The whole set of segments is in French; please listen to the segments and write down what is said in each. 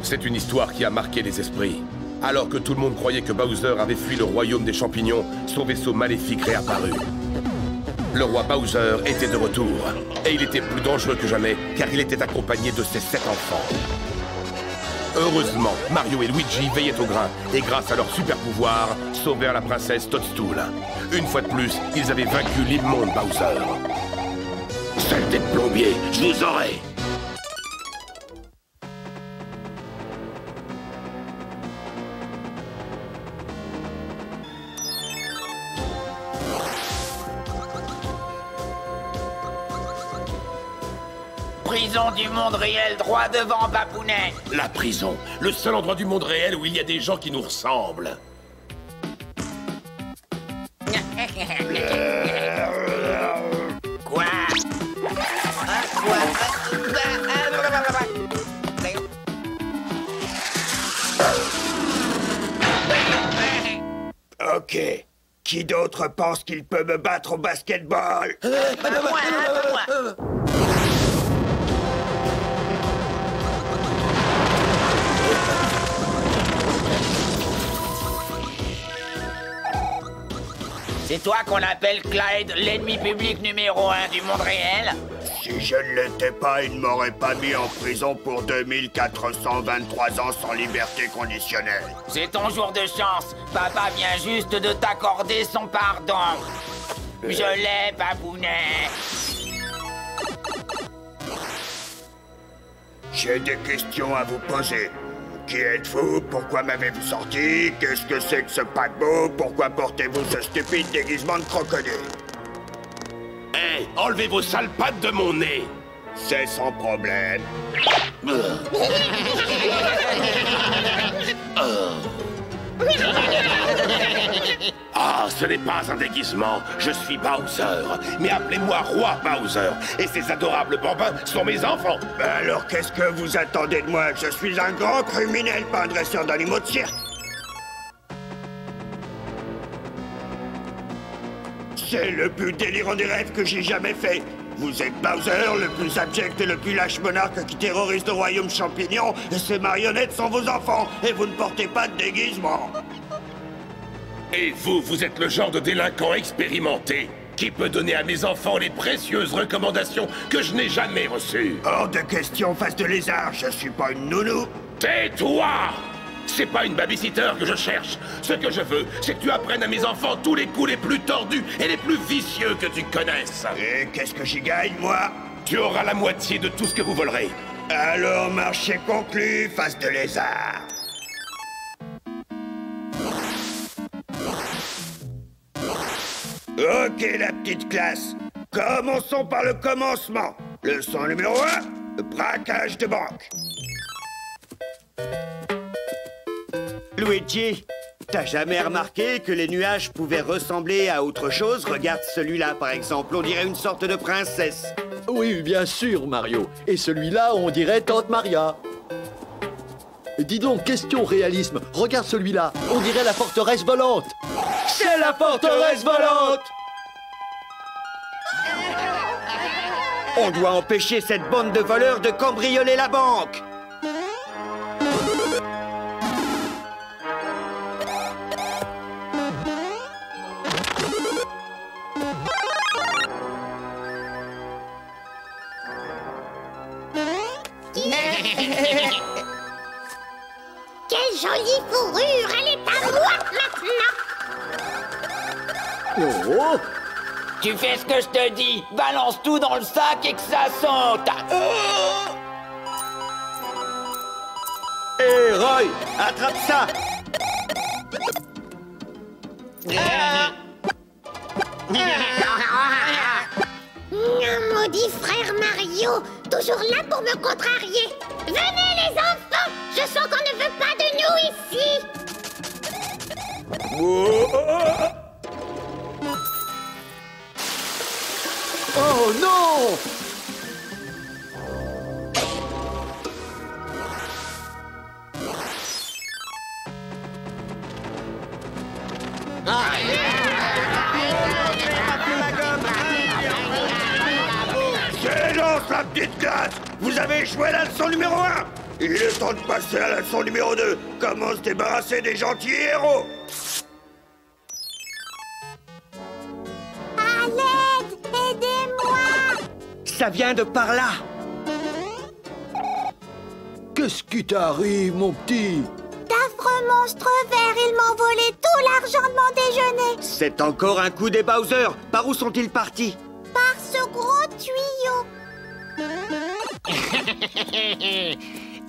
C'est une histoire qui a marqué les esprits. Alors que tout le monde croyait que Bowser avait fui le royaume des champignons, son vaisseau maléfique réapparut. Le roi Bowser était de retour, et il était plus dangereux que jamais, car il était accompagné de ses 7 enfants. Heureusement, Mario et Luigi veillaient au grain, et grâce à leur super pouvoir, sauvèrent la princesse Toadstool. Une fois de plus, ils avaient vaincu l'immonde Bowser. Saleté de plombier, je vous aurai! Prison du monde réel, droit devant Babounet. La prison, le seul endroit du monde réel où il y a des gens qui nous ressemblent. Quoi? Ok. Qui d'autre pense qu'il peut me battre au basketball? Moi. C'est toi qu'on appelle Clyde, l'ennemi public numéro 1 du monde réel? Si je ne l'étais pas, il ne m'aurait pas mis en prison pour 2423 ans sans liberté conditionnelle. C'est ton jour de chance. Papa vient juste de t'accorder son pardon. Je l'ai, Babounet. J'ai des questions à vous poser. Qui êtes-vous? Pourquoi m'avez-vous sorti? Qu'est-ce que c'est que ce paquebot? Pourquoi portez-vous ce stupide déguisement de crocodile? Hé, enlevez vos sales pattes de mon nez! C'est sans problème. Ah, ce n'est pas un déguisement, je suis Bowser. Mais appelez-moi Roi Bowser, et ces adorables bambins sont mes enfants. Ben alors qu'est-ce que vous attendez de moi? Je suis un grand criminel, pas un dresseur d'animaux de cirque. C'est le plus délirant des rêves que j'ai jamais fait. Vous êtes Bowser, le plus abject et le plus lâche monarque qui terrorise le royaume champignon, et ces marionnettes sont vos enfants, et vous ne portez pas de déguisement. Et vous, vous êtes le genre de délinquant expérimenté qui peut donner à mes enfants les précieuses recommandations que je n'ai jamais reçues. Hors de question, face de lézard, je suis pas une nounou. Tais-toi! C'est pas une babysitter que je cherche. Ce que je veux, c'est que tu apprennes à mes enfants tous les coups les plus tordus et les plus vicieux que tu connaisses. Et qu'est-ce que j'y gagne, moi? Tu auras la moitié de tout ce que vous volerez. Alors, marché conclu, face de lézard. Ok, la petite classe. Commençons par le commencement. Leçon numéro 1, le braquage de banque. Luigi, t'as jamais remarqué que les nuages pouvaient ressembler à autre chose? Regarde celui-là, par exemple. On dirait une sorte de princesse. Oui, bien sûr, Mario. Et celui-là, on dirait Tante Maria. Dis donc, question réalisme. Regarde celui-là. On dirait la forteresse volante. C'est la forteresse volante! On doit empêcher cette bande de voleurs de cambrioler la banque. Quelle jolie fourrure! Elle est à moi maintenant! Oh! Tu fais ce que je te dis. Balance tout dans le sac et que ça saute. Hé, Roy, attrape ça! Maudit frère Mario! Toujours là pour me contrarier! Venez les enfants! Je sens qu'on ne veut pas de nous ici! Oh non! Silence, Silence, la petite classe! Vous avez échoué la leçon numéro 1! Il est temps de passer à la leçon numéro 2. Comment se débarrasser des gentils héros? À l'aide! Aidez-moi! Ça vient de par là. Qu'est-ce qui t'arrive, mon petit? D'affreux monstres verts, ils m'ont volé tout l'argent de mon déjeuner! C'est encore un coup des Bowser. Par où sont-ils partis? Par ce gros tuyau!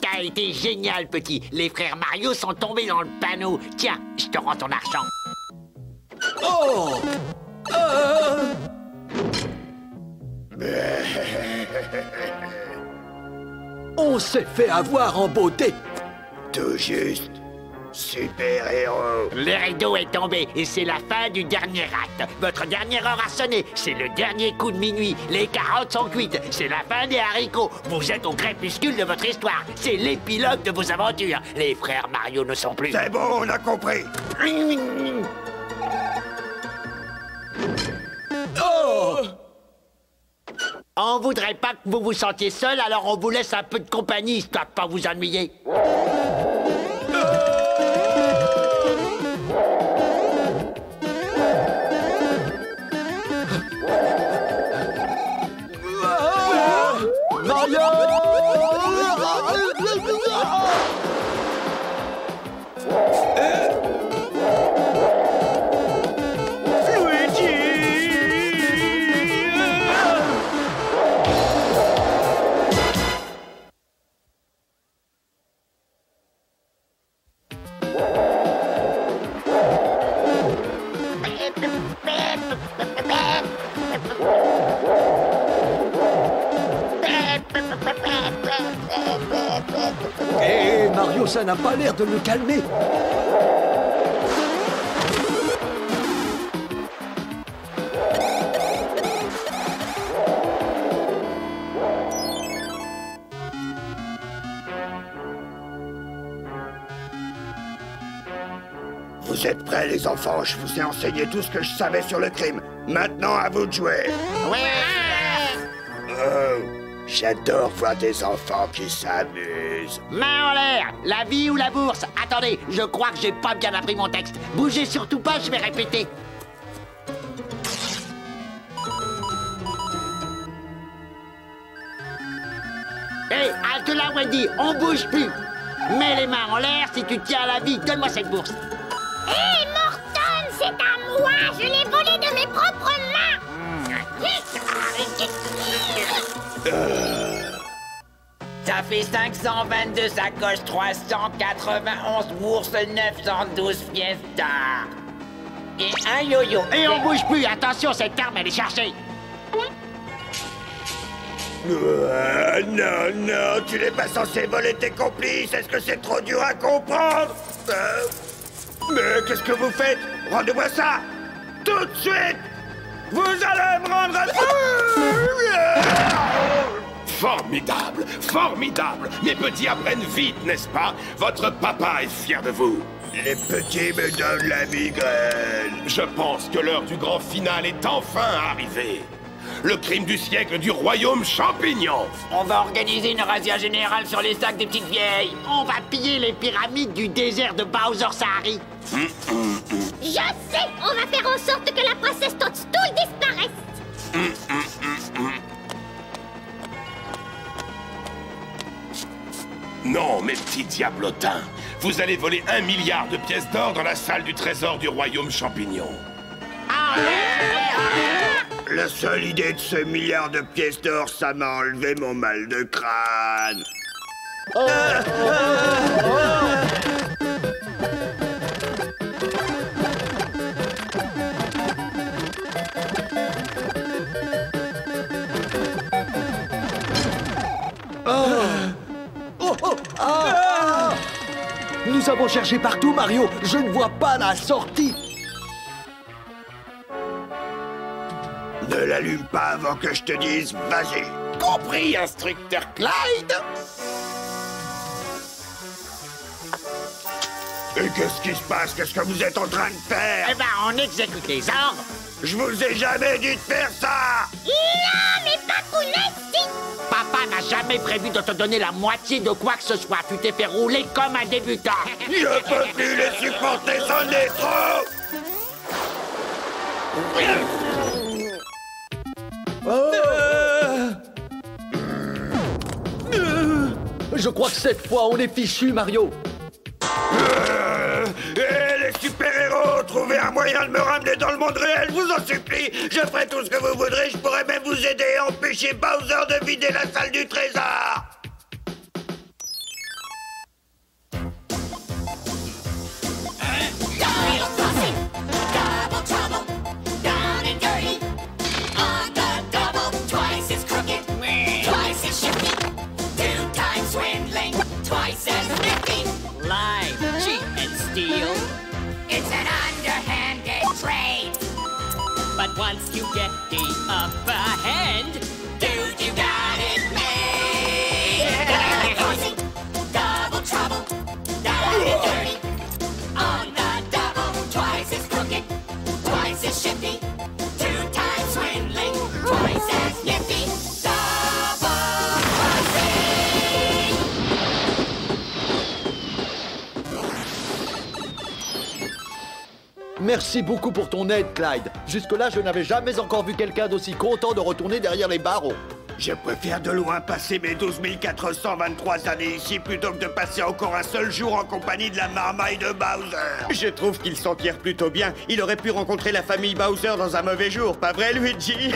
T'as été génial, petit. Les frères Mario sont tombés dans le panneau. Tiens, je te rends ton argent. Oh! On s'est fait avoir en beauté. Tout juste. Super-héros. Le rideau est tombé et c'est la fin du dernier acte. Votre dernière heure a sonné. C'est le dernier coup de minuit. Les carottes sont cuites. C'est la fin des haricots. Vous êtes au crépuscule de votre histoire. C'est l'épilogue de vos aventures. Les frères Mario ne sont plus. C'est bon, on a compris. Oh! On voudrait pas que vous vous sentiez seul, alors on vous laisse un peu de compagnie, histoire de pas vous ennuyer. Mario! Hé, Mario, ça n'a pas l'air de le calmer. Vous êtes prêts, les enfants? Je vous ai enseigné tout ce que je savais sur le crime. Maintenant, à vous de jouer. Oh, j'adore voir des enfants qui s'amusent. Main en l'air, la vie ou la bourse. Attendez, je crois que j'ai pas bien appris mon texte. Bougez surtout pas, je vais répéter. Hé, halte là, Wendy, on bouge plus. Mets les mains en l'air si tu tiens à la vie. Donne-moi cette bourse. Hé, Morton, c'est à moi! Je l'ai volé de mes propres mains! Ça fait 522 sacoches, 391 bourses, 912 pièces d'or. Et un yo-yo. Et on bouge plus. Attention, cette arme, elle est chargée. Non, non, tu n'es pas censé voler tes complices. Est-ce que c'est trop dur à comprendre? Mais qu'est-ce que vous faites? Rendez-moi ça! Tout de suite! Vous allez me rendre Formidable, formidable. Mes petits apprennent vite, n'est-ce pas? Votre papa est fier de vous. Les petits me donnent la migraine. Je pense que l'heure du grand final est enfin arrivée. Le crime du siècle du royaume champignon. On va organiser une razzia générale sur les sacs des petites vieilles. On va piller les pyramides du désert de Bowser Sahari. Je sais! On va faire en sorte que la princesse Toadstool disparaisse! Non, mes petits diablotins. Vous allez voler 1 milliard de pièces d'or dans la salle du trésor du royaume champignon. La seule idée de ce milliard de pièces d'or, ça m'a enlevé mon mal de crâne. Nous avons cherché partout, Mario. Je ne vois pas la sortie. Ne l'allume pas avant que je te dise vas-y. Compris, instructeur Clyde? Et qu'est-ce qui se passe? Qu'est-ce que vous êtes en train de faire? Eh ben, on exécute les ordres. Je vous ai jamais dit de faire ça! Non, mais pas Kounessi! jamais prévu de te donner la moitié de quoi que ce soit. Tu t'es fait rouler comme un débutant. Je peux plus les supporter, c'en est trop. Je crois que cette fois, on est fichu, Mario. Les super-héros, trouvez un moyen de me ramener dans le monde réel, je vous en supplie. Je ferai tout ce que vous voudrez, je pourrais même vous aider à empêcher Bowser de vider la salle du trésor. It's an underhanded trade. But once you get the upper hand, dude, you got it made. Double trouble, down and dirty. On the double, twice as crooked, twice as shifty, 2 times swindling, twice as nifty. Double crossing. Merci beaucoup pour ton aide, Clyde. Jusque-là, je n'avais jamais encore vu quelqu'un d'aussi content de retourner derrière les barreaux. Je préfère de loin passer mes 12 423 années ici plutôt que de passer encore un seul jour en compagnie de la marmaille de Bowser. Je trouve qu'il s'en tire plutôt bien. Il aurait pu rencontrer la famille Bowser dans un mauvais jour, pas vrai, Luigi?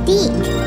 Deep.